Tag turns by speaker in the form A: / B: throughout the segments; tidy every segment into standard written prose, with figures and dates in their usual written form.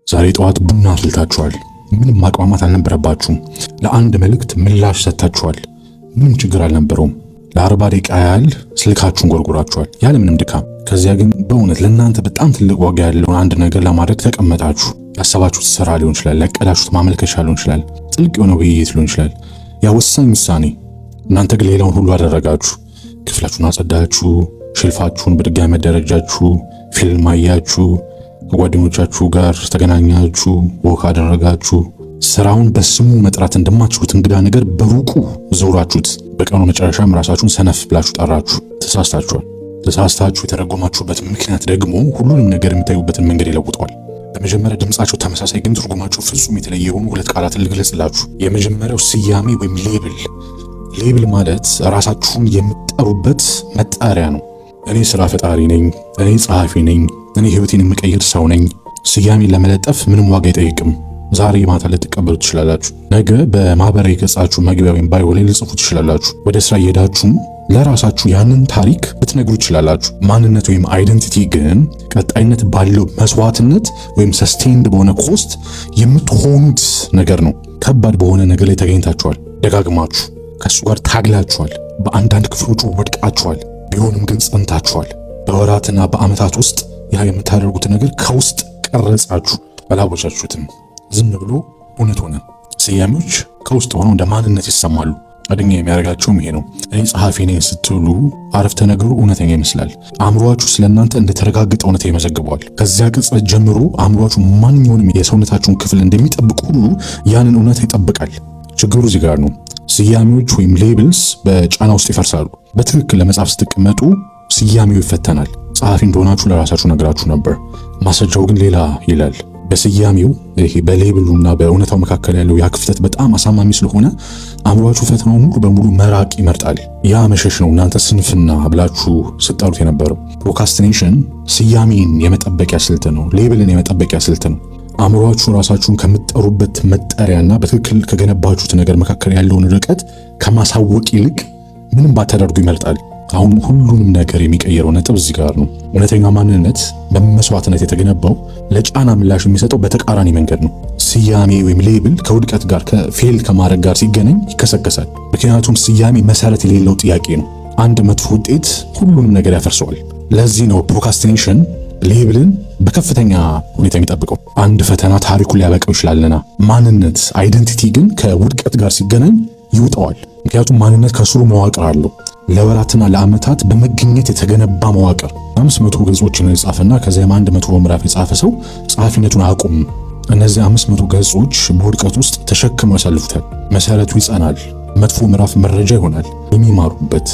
A: ዛሬ ጠዋት ቡና አፍልታችኋል። ምንም ማቅማማት አልነበረባችሁም። ለአንድ መልእክት ምላሽ ሰጥታችኋል። ምንም ችግር አልነበረውም። ለ40 ደቂቃ ያህል ስልካችሁን ጎርጎራችኋል ያለምንም ድካም። ከዚያ ግን በእውነት ለእናንተ በጣም ትልቅ ዋጋ ያለውን አንድ ነገር ለማድረግ ተቀመጣችሁ። ያሰባችሁት ስራ ሊሆን ይችላል፣ ያቀዳችሁት ማመልከቻ ሊሆን ይችላል፣ ጥልቅ የሆነ ውይይት ሊሆን ይችላል። ያ ወሳኝ ውሳኔ። እናንተ ግን ሌላውን ሁሉ አደረጋችሁ። ክፍላችሁን አጸዳችሁ፣ ሼልፋችሁን በድጋሚ መደረጃችሁ፣ ፊልም አያችሁ፣ ከጓደኞቻችሁ ጋር ተገናኛችሁ፣ ወክ አደረጋችሁ። ስራውን በስሙ መጥራት እንደማትችሉት እንግዳ ነገር በሩቁ ዞራችሁት። በቀኑ መጨረሻም ራሳችሁን ሰነፍ ብላችሁ ጠራችሁ። ተሳስታችኋል። ተሳስታችሁ የተረጎማችሁበት ምክንያት ደግሞ ሁሉንም ነገር የምታዩበትን መንገድ ይለውጠዋል። በመጀመሪያ ድምጻቸው ተመሳሳይ ግን ትርጉማቸው ፍጹም የተለየ የሆኑ ሁለት ቃላትን ልግለጽላችሁ። የመጀመሪያው ስያሜ ወይም ሌብል። ሌብል ማለት ራሳችሁን የምትጠሩበት መጣሪያ ነው። እኔ ስራ ፈጣሪ ነኝ፣ እኔ ጸሐፊ ነኝ፣ እኔ ህይወቴን የምቀይር ሰው ነኝ። ስያሜ ለመለጠፍ ምንም ዋጋ አይጠይቅም። ዛሬ ማታ ልትቀበሉ ትችላላችሁ። ነገ በማህበራዊ ገጻችሁ መግቢያ ወይም ባዮ ላይ ልጽፉ ትችላላችሁ። ወደ ስራ እየሄዳችሁም ለራሳችሁ ያንን ታሪክ ልትነግሩ ትችላላችሁ። ማንነት ወይም አይደንቲቲ ግን ቀጣይነት ባለው መስዋዕትነት ወይም ሰስቴንድ በሆነ ኮስት የምትሆኑት ነገር ነው። ከባድ በሆነ ነገር ላይ ተገኝታችኋል። ደጋግማችሁ ከሱ ጋር ታግላችኋል። በአንዳንድ ክፍሎቹ ወድቃችኋል። ቢሆንም ግን ጸንታችኋል። በወራትና በዓመታት ውስጥ ያ የምታደርጉት ነገር ከውስጥ ቀረጻችሁ። አላወጃችሁትም። ዝም ብሎ እውነት ሆነ። ስያሜዎች ከውስጥ ሆነው እንደ ማንነት ይሰማሉ። አደኛ የሚያደርጋቸውም ይሄ ነው። እኔ ጸሐፊ ነኝ ስትሉ አረፍተ ነገሩ እውነተኛ ይመስላል። አእምሮአችሁ ስለእናንተ እንደተረጋገጠ እውነታ ይመዘግበዋል። ከዚያ ቅጽበት ጀምሮ አእምሮአችሁ ማንኛውንም የሰውነታችሁን ክፍል እንደሚጠብቅ ሁሉ ያንን እውነታ ይጠብቃል። ችግሩ እዚህ ጋር ነው። ስያሜዎች ወይም ሌብልስ በጫና ውስጥ ይፈርሳሉ። በትክክል ለመጻፍ ስትቀመጡ ስያሜው ይፈተናል። ጸሐፊ እንደሆናችሁ ለራሳችሁ ነግራችሁ ነበር። ማስረጃው ግን ሌላ ይላል። በስያሜው ይሄ በሌብሉና በእውነታው መካከል ያለው ያ ክፍተት በጣም አሳማሚ ስለሆነ አእምሮአችሁ ፈተናውን ሙሉ በሙሉ መራቅ ይመርጣል። ያ መሸሽ ነው እናንተ ስንፍና ብላችሁ ስጠሩት የነበረው። ፕሮካስቲኔሽን ስያሜን የመጠበቂያ ስልት ነው። ሌብልን የመጠበቂያ ስልት ነው። አእምሮአችሁ ራሳችሁን ከምትጠሩበት መጠሪያና በትክክል ከገነባችሁት ነገር መካከል ያለውን ርቀት ከማሳወቅ ይልቅ ምንም ባታደርጉ ይመርጣል። አሁን ሁሉንም ነገር የሚቀየረው ነጥብ እዚህ ጋር ነው። እውነተኛ ማንነት በመስዋዕትነት የተገነባው ለጫና ምላሽ የሚሰጠው በተቃራኒ መንገድ ነው። ስያሜ ወይም ሌብል ከውድቀት ጋር ከፌል ከማድረግ ጋር ሲገናኝ ይከሰከሳል። ምክንያቱም ስያሜ መሰረት የሌለው ጥያቄ ነው። አንድ መጥፎ ውጤት ሁሉንም ነገር ያፈርሰዋል። ለዚህ ነው ፕሮካስቲኔሽን ሌብልን በከፍተኛ ሁኔታ የሚጠብቀው። አንድ ፈተና ታሪኩ ሊያበቃው ይችላልና፣ ማንነት አይደንቲቲ ግን ከውድቀት ጋር ሲገናኝ ይውጠዋል። ምክንያቱም ማንነት ከስሩ መዋቅር አለው። ለወራትና ለዓመታት በመገኘት የተገነባ መዋቅር 500 ገጾችን የጻፈና ከዚያም 100 ምዕራፍ የጻፈ ሰው ጸሐፊነቱን አቁም። እነዚህ 500 ገጾች በውድቀት ውስጥ ተሸክመው ያሳልፉታል። መሰረቱ ይጸናል። መጥፎ ምዕራፍ መረጃ ይሆናል። የሚማሩበት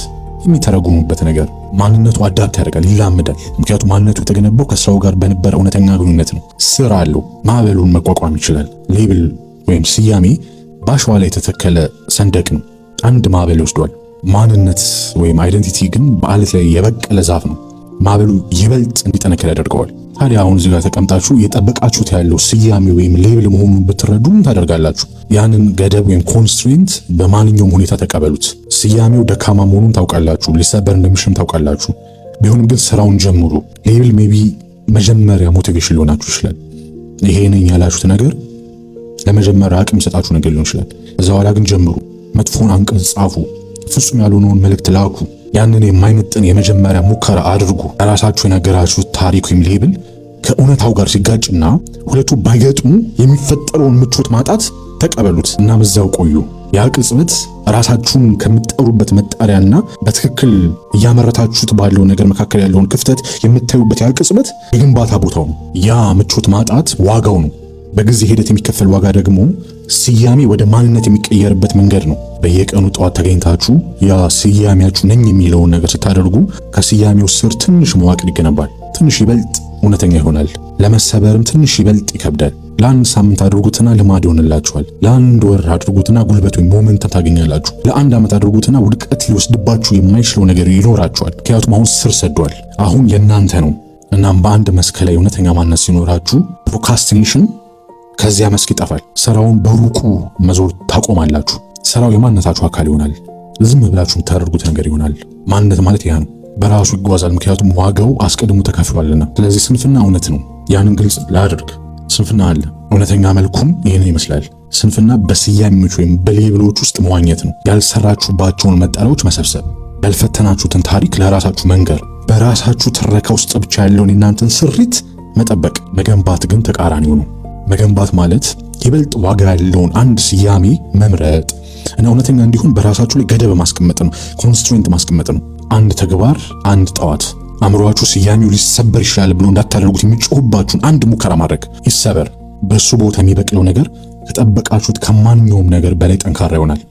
A: የሚተረጉሙበት ነገር ማንነቱ አዳፕት ያደርጋል፣ ይላመዳል። ምክንያቱም ማንነቱ የተገነባው ከስራው ጋር በነበረ እውነተኛ ግንኙነት ነው። ስራ አለው። ማዕበሉን መቋቋም ይችላል። ሌብል ወይም ስያሜ በአሸዋ ላይ የተተከለ ሰንደቅ ነው። አንድ ማዕበል ይወስዷል። ማንነት ወይም አይደንቲቲ ግን በአለት ላይ የበቀለ ዛፍ ነው። ማዕበሉ ይበልጥ እንዲጠነክር ያደርገዋል። ታዲያ አሁን እዚህ ጋር ተቀምጣችሁ የጠበቃችሁት ያለው ስያሜ ወይም ሌብል መሆኑን ብትረዱ ምን ታደርጋላችሁ? ያንን ገደብ ወይም ኮንስትሬንት በማንኛውም ሁኔታ ተቀበሉት። ስያሜው ደካማ መሆኑን ታውቃላችሁ፣ ሊሰበር እንደሚችልም ታውቃላችሁ። ቢሆንም ግን ስራውን ጀምሩ። ሌብል ሜቢ መጀመሪያ ሞቲቬሽን ሊሆናችሁ ይችላል። ይሄ ነኝ ያላችሁት ነገር ለመጀመሪያ አቅም ሰጣችሁ ነገር ሊሆን ይችላል። ከዛ በኋላ ግን ጀምሩ። መጥፎን አንቀጽ ጻፉ። ፍጹም ያልሆነውን መልእክት ላኩ። ያንን የማይመጥን የመጀመሪያ ሙከራ አድርጉ። ራሳችሁ የነገራችሁት ታሪክ ወይም ሌብል ከእውነታው ጋር ሲጋጭና ሁለቱ ባይገጥሙ የሚፈጠረውን ምቾት ማጣት ተቀበሉት እና በዛው ቆዩ። ያ ቅጽበት ራሳችሁን ከምትጠሩበት መጣሪያና በትክክል እያመረታችሁት ባለው ነገር መካከል ያለውን ክፍተት የምታዩበት ያ ቅጽበት የግንባታ ቦታው ነው። ያ ምቾት ማጣት ዋጋው ነው። በጊዜ ሂደት የሚከፈል ዋጋ ደግሞ ስያሜ ወደ ማንነት የሚቀየርበት መንገድ ነው። በየቀኑ ጠዋት ተገኝታችሁ ያ ስያሜያችሁ ነኝ የሚለውን ነገር ስታደርጉ ከስያሜው ስር ትንሽ መዋቅር ይገነባል። ትንሽ ይበልጥ እውነተኛ ይሆናል። ለመሰበርም ትንሽ ይበልጥ ይከብዳል። ለአንድ ሳምንት አድርጉትና ልማድ ይሆንላችኋል። ለአንድ ወር አድርጉትና ጉልበት ወይም ሞመንተም ታገኛላችሁ። ለአንድ ዓመት አድርጉትና ውድቀት ሊወስድባችሁ የማይችለው ነገር ይኖራችኋል። ምክንያቱም አሁን ስር ሰዷል። አሁን የእናንተ ነው። እናም በአንድ መስክ ላይ እውነተኛ ማንነት ሲኖራችሁ ፕሮካስቲኔሽን ከዚያ መስክ ይጠፋል። ስራውን በሩቁ መዞር ታቆማላችሁ። ስራው የማንነታችሁ አካል ይሆናል። ዝም ብላችሁ የምታደርጉት ነገር ይሆናል። ማንነት ማለት ያ ነው። በራሱ ይጓዛል፣ ምክንያቱም ዋጋው አስቀድሞ ተከፍሏልና። ስለዚህ ስንፍና እውነት ነው። ያንን ግልጽ ላድርግ። ስንፍና አለ። እውነተኛ መልኩም ይህን ይመስላል። ስንፍና በስያሜዎች ወይም በሌብሎች ውስጥ መዋኘት ነው። ያልሰራችሁባቸውን መጠሪያዎች መሰብሰብ፣ ያልፈተናችሁትን ታሪክ ለራሳችሁ መንገር፣ በራሳችሁ ትረካ ውስጥ ብቻ ያለውን የእናንተን ስሪት መጠበቅ። መገንባት ግን ተቃራኒው ነው። መገንባት ማለት ይበልጥ ዋጋ ያለውን አንድ ስያሜ መምረጥ እና እውነተኛ እንዲሆን በራሳችሁ ላይ ገደብ ማስቀመጥ ነው። ኮንስትሬንት ማስቀመጥ ነው። አንድ ተግባር፣ አንድ ጠዋት አእምሮአችሁ ስያሜው ሊሰበር ይችላል ብሎ እንዳታደርጉት የሚጮህባችሁን አንድ ሙከራ ማድረግ። ይሰበር። በሱ ቦታ የሚበቅለው ነገር ከጠበቃችሁት ከማንኛውም ነገር በላይ ጠንካራ ይሆናል።